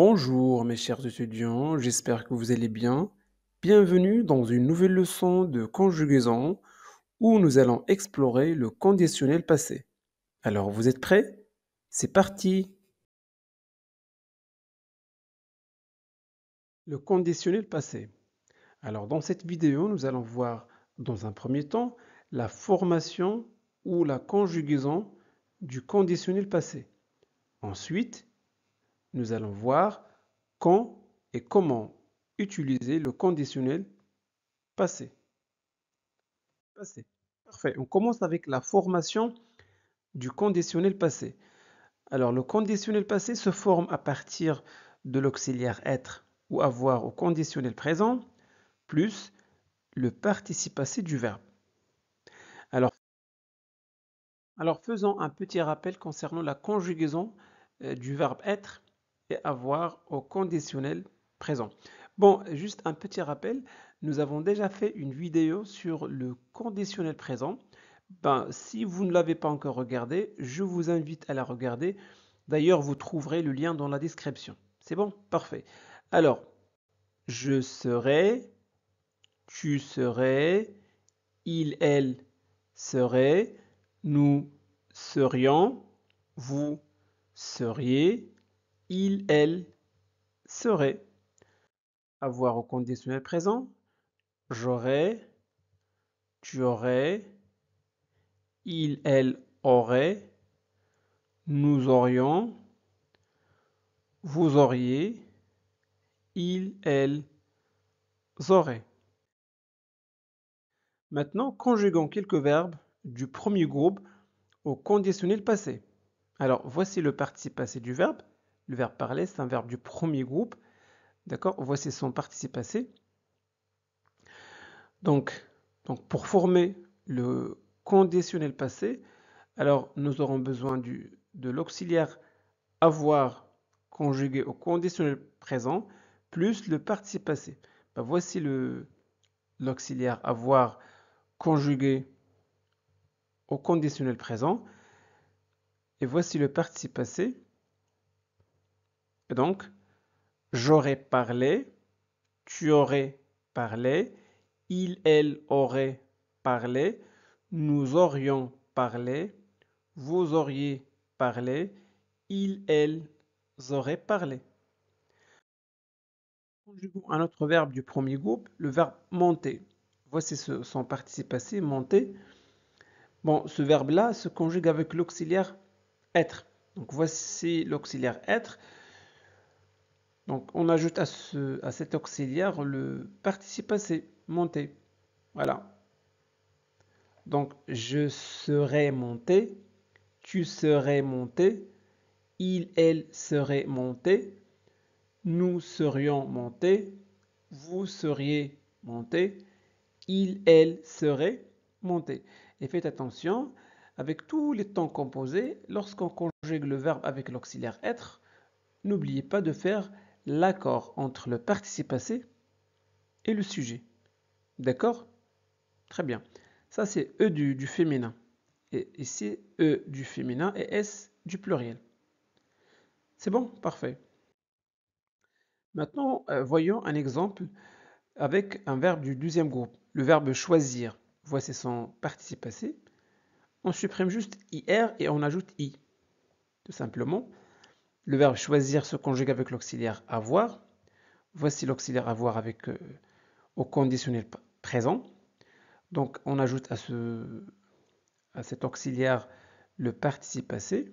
Bonjour mes chers étudiants, j'espère que vous allez bien. Bienvenue dans une nouvelle leçon de conjugaison où nous allons explorer le conditionnel passé. Alors vous êtes prêts? C'est parti! Le conditionnel passé. Alors dans cette vidéo, nous allons voir dans un premier temps la formation ou la conjugaison du conditionnel passé. Ensuite, nous allons voir quand et comment utiliser le conditionnel passé. Passé. Parfait. On commence avec la formation du conditionnel passé. Alors, le conditionnel passé se forme à partir de l'auxiliaire être ou avoir au conditionnel présent plus le participe passé du verbe. Alors, faisons un petit rappel concernant la conjugaison du verbe être et avoir au conditionnel présent. Bon, juste un petit rappel, nous avons déjà fait une vidéo sur le conditionnel présent. Si vous ne l'avez pas encore regardé, je vous invite à la regarder. D'ailleurs, vous trouverez le lien dans la description. C'est bon? Parfait. Alors, je serai, tu serais, il, elle serait, nous serions, vous seriez, il, elle serait. Avoir au conditionnel présent, j'aurais, tu aurais, il, elle aurait, nous aurions, vous auriez, il, elle auraient. Maintenant, conjuguons quelques verbes du premier groupe au conditionnel passé. Alors, voici le participe passé du verbe. Le verbe parler, c'est un verbe du premier groupe. D'accord? Voici son participe passé. Donc, pour former le conditionnel passé, alors nous aurons besoin de l'auxiliaire avoir conjugué au conditionnel présent plus le participe passé. Voici l'auxiliaire avoir conjugué au conditionnel présent. Et voici le participe passé. Et donc, j'aurais parlé, tu aurais parlé, il, elle aurait parlé, nous aurions parlé, vous auriez parlé, il, elle auraient parlé. Conjuguons un autre verbe du premier groupe, le verbe monter. Voici son participe passé, monter. Bon, ce verbe-là se conjugue avec l'auxiliaire être. Donc voici l'auxiliaire être. Donc on ajoute à cet auxiliaire le participe passé, monter. Voilà. Donc je serais monté, tu serais monté, il, elle serait monté, nous serions montés, vous seriez monté, il, elle serait monté. Et faites attention, avec tous les temps composés, lorsqu'on conjugue le verbe avec l'auxiliaire être, n'oubliez pas de faire l'accord entre le participe passé et le sujet. D'accord? Très bien. Ça, c'est E du féminin. Et ici, E du féminin et S du pluriel. C'est bon? Parfait. Maintenant, voyons un exemple avec un verbe du deuxième groupe. Le verbe choisir. Voici son participe passé. On supprime juste IR et on ajoute I. Tout simplement. Le verbe choisir se conjugue avec l'auxiliaire avoir. Voici l'auxiliaire avoir avec au conditionnel présent. Donc on ajoute à cet auxiliaire le participe passé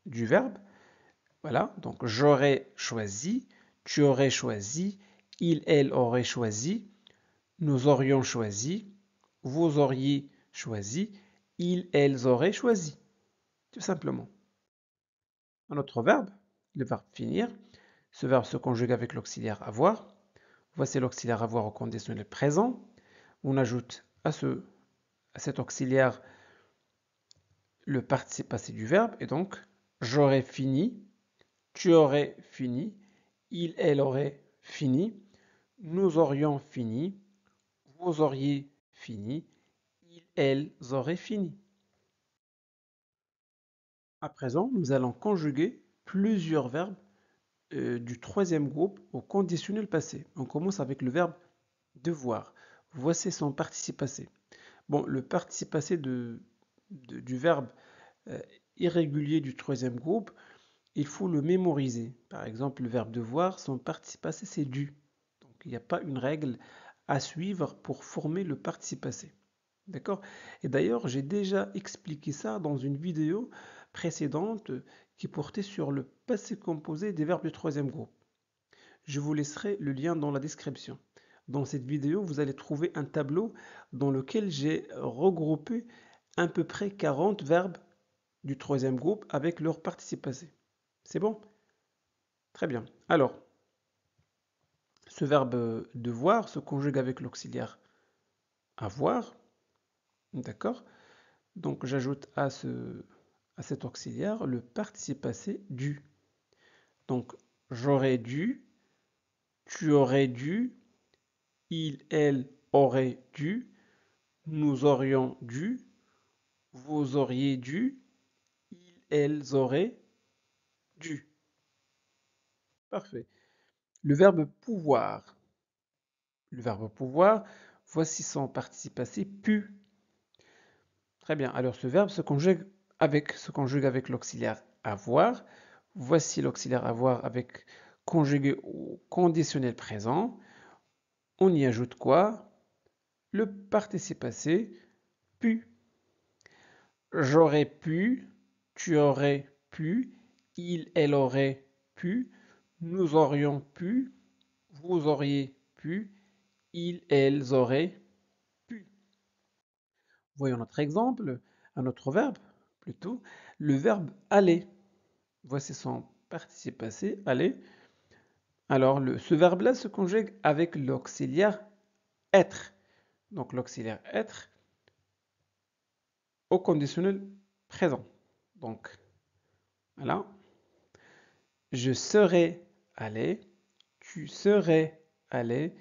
du verbe. Voilà, donc j'aurais choisi, tu aurais choisi, il, elle aurait choisi, nous aurions choisi, vous auriez choisi, ils, elles auraient choisi. Tout simplement. Un autre verbe, le verbe finir. Ce verbe se conjugue avec l'auxiliaire avoir. Voici l'auxiliaire avoir au conditionnel présent. On ajoute à cet auxiliaire le participe passé du verbe et donc j'aurais fini, tu aurais fini, il, elle aurait fini, nous aurions fini, vous auriez fini, il, elles auraient fini. À présent, nous allons conjuguer plusieurs verbes du troisième groupe au conditionnel passé. On commence avec le verbe devoir. Voici son participe passé. Bon, le participe passé du verbe euh, irrégulier du troisième groupe, il faut le mémoriser. Par exemple, le verbe devoir, son participe passé, c'est dû. Donc, il n'y a pas une règle à suivre pour former le participe passé. D'accord? Et d'ailleurs, j'ai déjà expliqué ça dans une vidéo précédente qui portait sur le passé composé des verbes du troisième groupe. Je vous laisserai le lien dans la description. Dans cette vidéo, vous allez trouver un tableau dans lequel j'ai regroupé à peu près 40 verbes du troisième groupe avec leur participe passé. C'est bon? Très bien. Alors, ce verbe devoir se conjugue avec l'auxiliaire avoir. D'accord? Donc, j'ajoute à cet auxiliaire le participe passé dû. Donc, j'aurais dû, tu aurais dû, il, elle aurait dû, nous aurions dû, vous auriez dû, ils, elles auraient dû. Parfait. Le verbe pouvoir. Le verbe pouvoir, voici son participe passé pu. Très bien. Alors ce verbe se conjugue avec l'auxiliaire avoir. Voici l'auxiliaire avoir avec conjugué au conditionnel présent. On y ajoute quoi? Le participe passé pu. J'aurais pu, tu aurais pu, il, elle aurait pu, nous aurions pu, vous auriez pu, ils, elles auraient pu. Voyons notre exemple, un autre verbe plutôt, le verbe aller. Voici son participe passé, aller. Alors ce verbe-là se conjugue avec l'auxiliaire être. Donc l'auxiliaire être au conditionnel présent. Donc voilà, je serais allé, tu serais allé,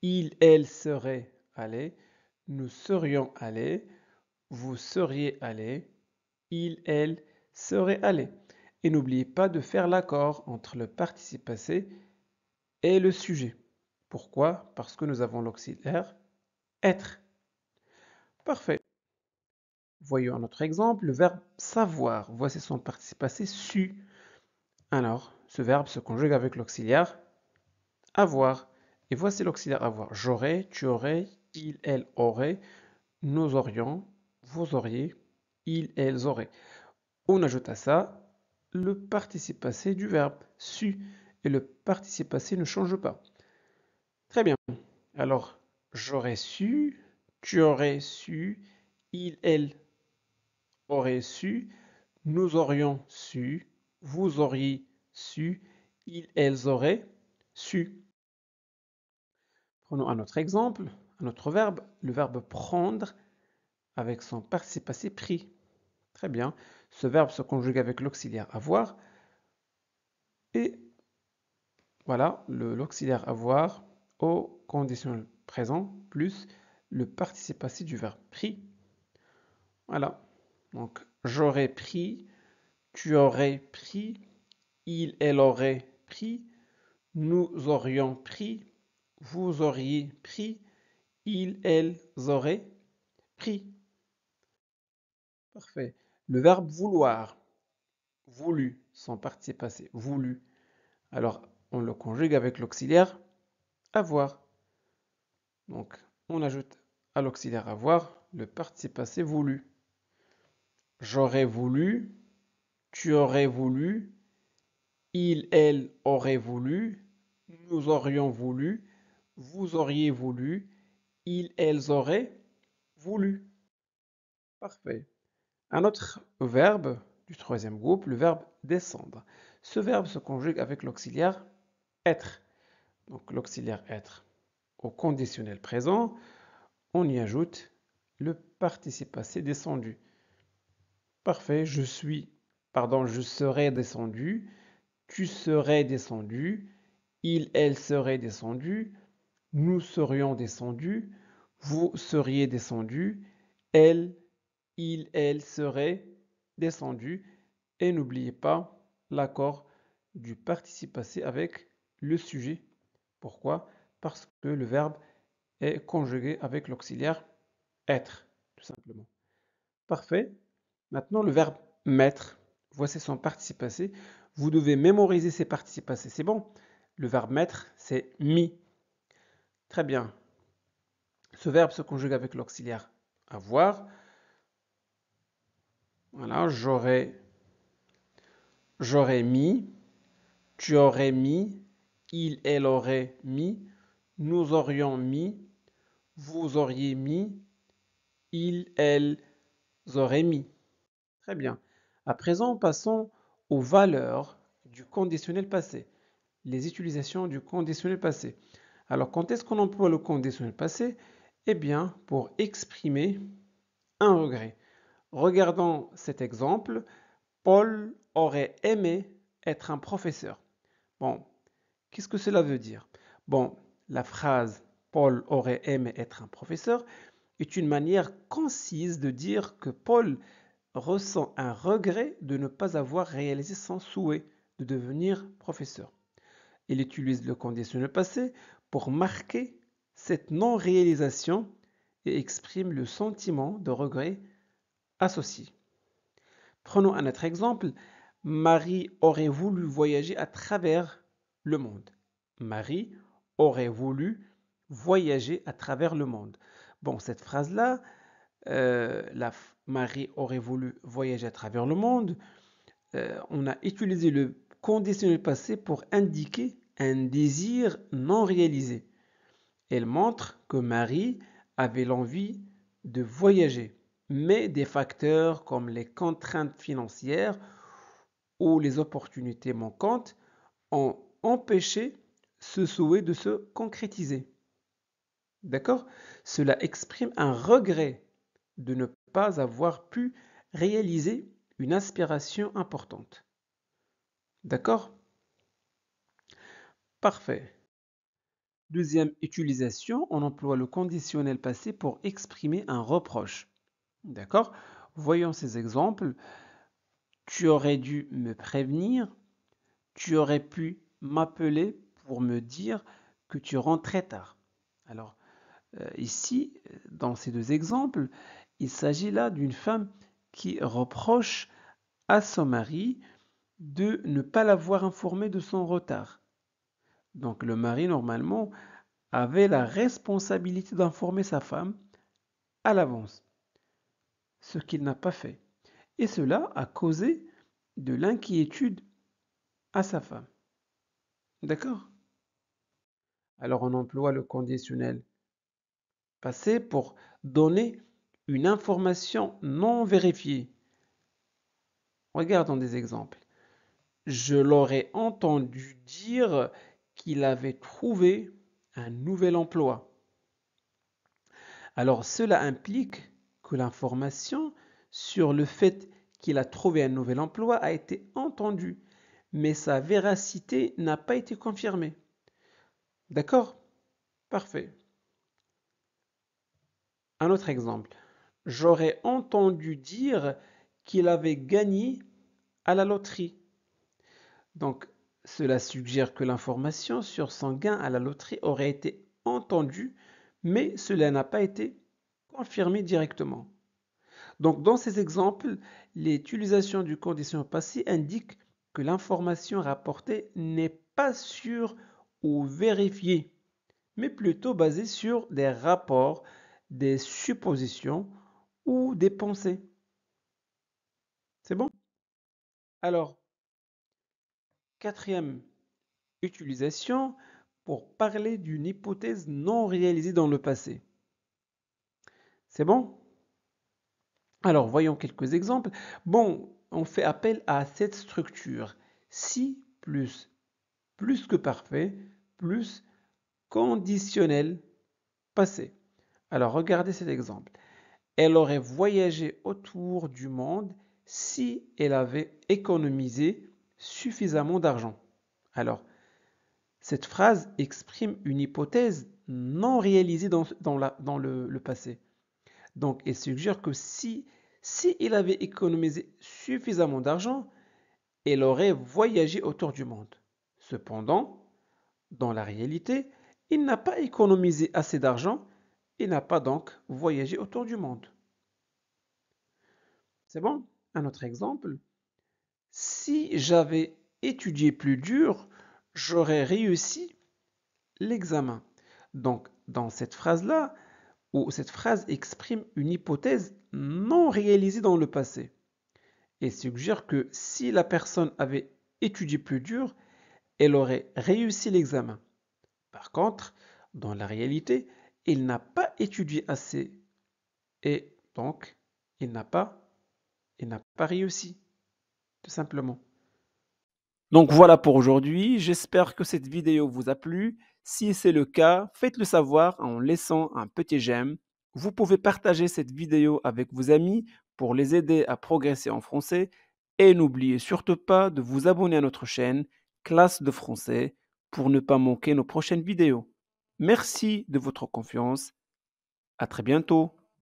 il, elle serait allé, nous serions allés, vous seriez allé, il, elle serait allé. Et n'oubliez pas de faire l'accord entre le participe passé et le sujet. Pourquoi? Parce que nous avons l'auxiliaire être. Parfait. Voyons un autre exemple, le verbe savoir. Voici son participe passé su. Alors, ce verbe se conjugue avec l'auxiliaire avoir. Et voici l'auxiliaire avoir. J'aurais, tu aurais, il, elle aurait, nous aurions, vous auriez, ils, elles auraient. On ajoute à ça le participe passé du verbe su. Et le participe passé ne change pas. Très bien. Alors, j'aurais su, tu aurais su, il, elle aurait su, nous aurions su, vous auriez su, ils, elles auraient su. Prenons un autre exemple, un autre verbe, le verbe prendre avec son participe passé pris. Très bien. Ce verbe se conjugue avec l'auxiliaire avoir et voilà, l'auxiliaire avoir au conditionnel présent plus le participe passé du verbe pris. Voilà. Donc, j'aurais pris, tu aurais pris, il, elle aurait pris, nous aurions pris, vous auriez pris, ils, elles auraient pris. Parfait. Le verbe vouloir, voulu, son participe passé, voulu. Alors, on le conjugue avec l'auxiliaire avoir. Donc, on ajoute à l'auxiliaire avoir le participe passé voulu. J'aurais voulu, tu aurais voulu, il, elle aurait voulu, nous aurions voulu, vous auriez voulu, ils, elles auraient voulu. Parfait. Un autre verbe du troisième groupe, le verbe descendre. Ce verbe se conjugue avec l'auxiliaire être. Donc l'auxiliaire être au conditionnel présent, on y ajoute le participe passé descendu. Parfait, je serais descendu, tu serais descendu, il, elle serait descendu, nous serions descendus, vous seriez descendu, elle, il, elle serait descendu. Et n'oubliez pas l'accord du participe passé avec le sujet. Pourquoi? Parce que le verbe est conjugué avec l'auxiliaire être, tout simplement. Parfait. Maintenant, le verbe mettre. Voici son participe passé. Vous devez mémoriser ses participes passés. C'est bon? Le verbe mettre, c'est mis. Très bien. Ce verbe se conjugue avec l'auxiliaire avoir. Voilà, j'aurais mis, tu aurais mis, il, elle aurait mis, nous aurions mis, vous auriez mis, il, elles auraient mis. Très bien. À présent, passons aux valeurs du conditionnel passé. Les utilisations du conditionnel passé. Alors, quand est-ce qu'on emploie le conditionnel passé? Eh bien, pour exprimer un regret. Regardons cet exemple. Paul aurait aimé être un professeur. Bon, qu'est-ce que cela veut dire? Bon, la phrase Paul aurait aimé être un professeur est une manière concise de dire que Paul ressent un regret de ne pas avoir réalisé son souhait de devenir professeur. Il utilise le conditionnel passé pour marquer cette non-réalisation et exprime le sentiment de regret associé. Prenons un autre exemple. Marie aurait voulu voyager à travers le monde. Marie aurait voulu voyager à travers le monde. Bon, cette phrase-là, Marie aurait voulu voyager à travers le monde. On a utilisé le conditionnel passé pour indiquer un désir non réalisé. Elle montre que Marie avait l'envie de voyager, mais des facteurs comme les contraintes financières ou les opportunités manquantes ont empêché ce souhait de se concrétiser. D'accord? Cela exprime un regret de ne pas avoir pu réaliser une aspiration importante. D'accord? Parfait. Deuxième utilisation, on emploie le conditionnel passé pour exprimer un reproche. D'accord? Voyons ces exemples. Tu aurais dû me prévenir. Tu aurais pu m'appeler pour me dire que tu rentrais tard. Alors, ici, dans ces deux exemples, il s'agit là d'une femme qui reproche à son mari de ne pas l'avoir informé de son retard. Donc, le mari, normalement, avait la responsabilité d'informer sa femme à l'avance, ce qu'il n'a pas fait. Et cela a causé de l'inquiétude à sa femme. D'accord? Alors on emploie le conditionnel passé pour donner une information non vérifiée. Regardons des exemples. Je l'aurais entendu dire qu'il avait trouvé un nouvel emploi. Alors cela implique que l'information sur le fait qu'il a trouvé un nouvel emploi a été entendue, mais sa véracité n'a pas été confirmée. D'accord? Parfait. Un autre exemple. J'aurais entendu dire qu'il avait gagné à la loterie. Donc, cela suggère que l'information sur son gain à la loterie aurait été entendue, mais cela n'a pas été confirmé directement. Donc, dans ces exemples, l'utilisation du condition passé indique que l'information rapportée n'est pas sûre ou vérifiée, mais plutôt basée sur des rapports, des suppositions ou des pensées. C'est bon? Alors, quatrième utilisation pour parler d'une hypothèse non réalisée dans le passé. C'est bon? Alors, voyons quelques exemples. Bon, on fait appel à cette structure. Si plus que parfait, plus conditionnel passé. Alors, regardez cet exemple. Elle aurait voyagé autour du monde si elle avait économisé suffisamment d'argent. Alors, cette phrase exprime une hypothèse non réalisée dans le passé. Donc, elle suggère que si il avait économisé suffisamment d'argent, Elle aurait voyagé autour du monde. Cependant, dans la réalité, il n'a pas économisé assez d'argent et n'a pas donc voyagé autour du monde. C'est bon? Un autre exemple. Si j'avais étudié plus dur, j'aurais réussi l'examen. Donc, dans cette phrase-là, où cette phrase exprime une hypothèse non réalisée dans le passé et suggère que si la personne avait étudié plus dur, elle aurait réussi l'examen. Par contre, dans la réalité, il n'a pas étudié assez et donc il n'a pas, il n'a pas réussi, tout simplement. Donc voilà pour aujourd'hui, j'espère que cette vidéo vous a plu. Si c'est le cas, faites-le savoir en laissant un petit j'aime. Vous pouvez partager cette vidéo avec vos amis pour les aider à progresser en français et n'oubliez surtout pas de vous abonner à notre chaîne Classe de français pour ne pas manquer nos prochaines vidéos. Merci de votre confiance. À très bientôt.